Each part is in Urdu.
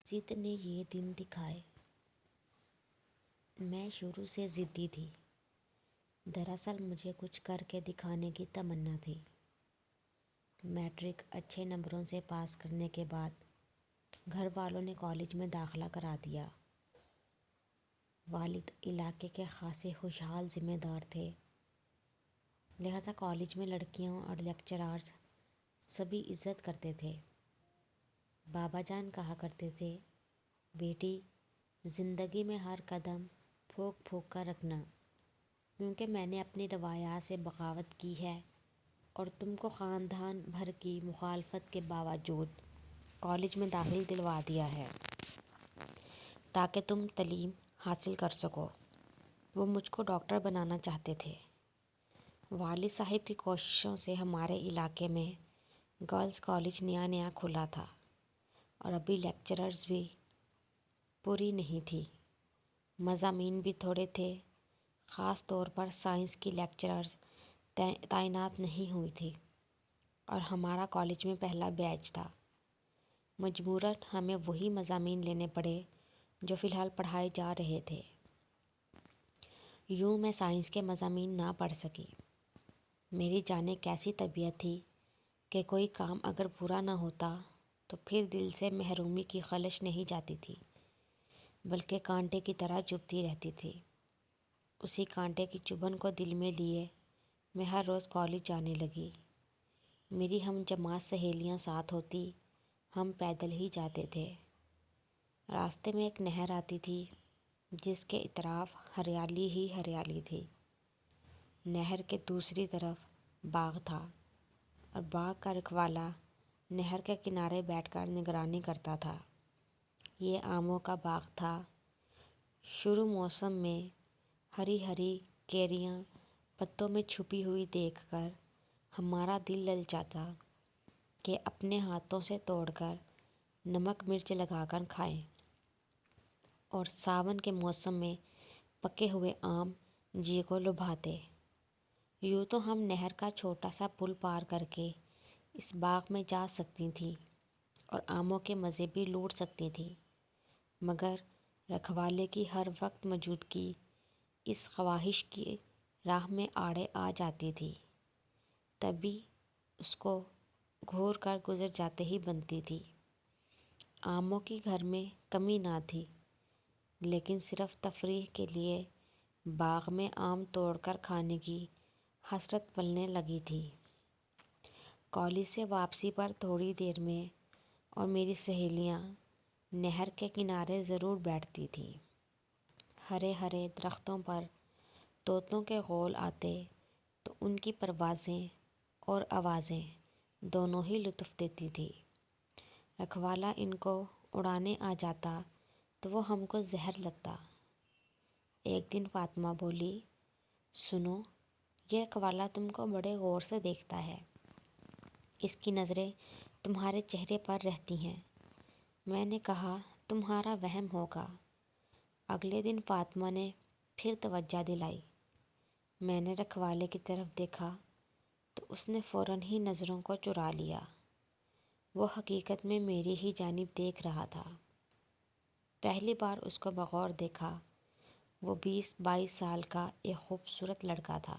ضد نے یہ دن دکھائے۔ میں شروع سے ضدی تھی۔ دراصل مجھے کچھ کر کے دکھانے کی تمنا تھی۔ میٹرک اچھے نمبروں سے پاس کرنے کے بعد گھر والوں نے کالج میں داخلہ کرا دیا۔ والد علاقے کے خاصے خوشحال ذمہ دار تھے، لہذا کالج میں لڑکیاں اور لیکچرارز سبھی عزت کرتے تھے۔ بابا جان کہا کرتے تھے، بیٹی زندگی میں ہر قدم پھونک پھونک کر رکھنا، کیونکہ میں نے اپنی روایات سے بغاوت کی ہے اور تم کو خاندان بھر کی مخالفت کے باوجود کالج میں داخل دلوا دیا ہے تاکہ تم تعلیم حاصل کر سکو۔ وہ مجھ کو ڈاکٹر بنانا چاہتے تھے۔ والد صاحب کی کوششوں سے ہمارے علاقے میں گرلز کالج نیا نیا کھلا تھا اور ابھی لیکچررز بھی پوری نہیں تھی۔ مضامین بھی تھوڑے تھے، خاص طور پر سائنس کی لیکچررز تعینات نہیں ہوئی تھی اور ہمارا کالج میں پہلا بیچ تھا۔ مجبوراً ہمیں وہی مضامین لینے پڑے جو فی الحال پڑھائے جا رہے تھے۔ یوں میں سائنس کے مضامین نہ پڑھ سکی۔ میری جانے کیسی طبیعت تھی کہ کوئی کام اگر پورا نہ ہوتا تو پھر دل سے محرومی کی خلش نہیں جاتی تھی، بلکہ کانٹے کی طرح چبھتی رہتی تھی۔ اسی کانٹے کی چبھن کو دل میں لیے میں ہر روز کالج جانے لگی۔ میری ہم جماعت سہیلیاں ساتھ ہوتی، ہم پیدل ہی جاتے تھے۔ راستے میں ایک نہر آتی تھی جس کے اطراف ہریالی ہی ہریالی تھی۔ نہر کے دوسری طرف باغ تھا اور باغ کا رکھوالا نہر کے کنارے بیٹھ کر نگرانی کرتا تھا۔ یہ آموں کا باغ تھا۔ شروع موسم میں ہری ہری کیریاں پتوں میں چھپی ہوئی دیکھ کر ہمارا دل للچاتا کہ اپنے ہاتھوں سے توڑ کر نمک مرچ لگا کر کھائیں، اور ساون کے موسم میں پکے ہوئے آم جی کو لبھاتے۔ یوں تو ہم نہر کا چھوٹا سا پل پار کر کے اس باغ میں جا سکتی تھیں اور آموں کے مزے بھی لوٹ سکتی تھیں، مگر رکھوالے کی ہر وقت موجودگی اس خواہش کی راہ میں آڑے آ جاتی تھی۔ تبھی اس کو گھور کر گزر جاتے ہی بنتی تھی۔ آموں کی گھر میں کمی نہ تھی، لیکن صرف تفریح کے لیے باغ میں آم توڑ کر کھانے کی حسرت پلنے لگی تھی۔ کالج سے واپسی پر تھوڑی دیر میں اور میری سہیلیاں نہر کے کنارے ضرور بیٹھتی تھیں۔ ہرے ہرے درختوں پر طوطوں کے غول آتے تو ان کی پروازیں اور آوازیں دونوں ہی لطف دیتی تھی۔ رکھوالا ان کو اڑانے آ جاتا تو وہ ہم کو زہر لگتا۔ ایک دن فاطمہ بولی، سنو، یہ رکھوالا تم کو بڑے غور سے دیکھتا ہے، اس کی نظریں تمہارے چہرے پر رہتی ہیں۔ میں نے کہا، تمہارا وہم ہوگا۔ اگلے دن فاطمہ نے پھر توجہ دلائی۔ میں نے رکھوالے کی طرف دیکھا تو اس نے فوراً ہی نظروں کو چرا لیا۔ وہ حقیقت میں میری ہی جانب دیکھ رہا تھا۔ پہلی بار اس کو بغور دیکھا، وہ 20-22 سال کا ایک خوبصورت لڑکا تھا۔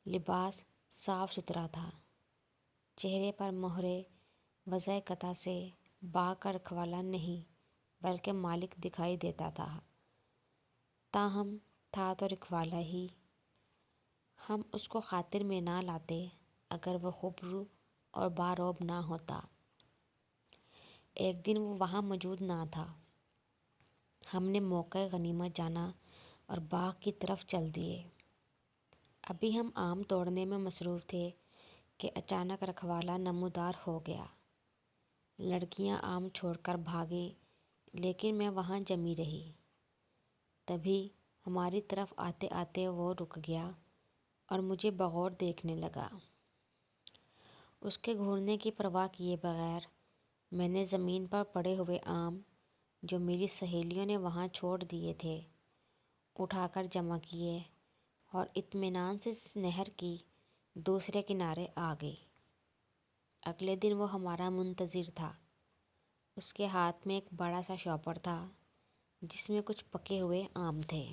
لباس صاف ستھرا تھا، چہرے پر مہرے وضع قطع سے باغ کا رکھوالا نہیں بلکہ مالک دکھائی دیتا تھا۔ تاہم تھا تو رکھوالا ہی۔ ہم اس کو خاطر میں نہ لاتے اگر وہ خوبرو اور باروب نہ ہوتا۔ ایک دن وہ وہاں موجود نہ تھا۔ ہم نے موقع غنیمت جانا اور باغ کی طرف چل دیے۔ ابھی ہم آم توڑنے میں مصروف تھے کہ اچانک رکھوالا نمودار ہو گیا۔ لڑکیاں آم چھوڑ کر بھاگیں، لیکن میں وہاں جمی رہی۔ تبھی ہماری طرف آتے آتے وہ رک گیا اور مجھے بغور دیکھنے لگا۔ اس کے گھورنے کی پرواہ کیے بغیر میں نے زمین پر پڑے ہوئے آم جو میری سہیلیوں نے وہاں چھوڑ دیے تھے اٹھا کر جمع کیے اور اطمینان سے نہر کی دوسرے کنارے آ گئی۔ اگلے دن وہ ہمارا منتظر تھا۔ اس کے ہاتھ میں ایک بڑا سا شاپر تھا جس میں کچھ پکے ہوئے آم تھے۔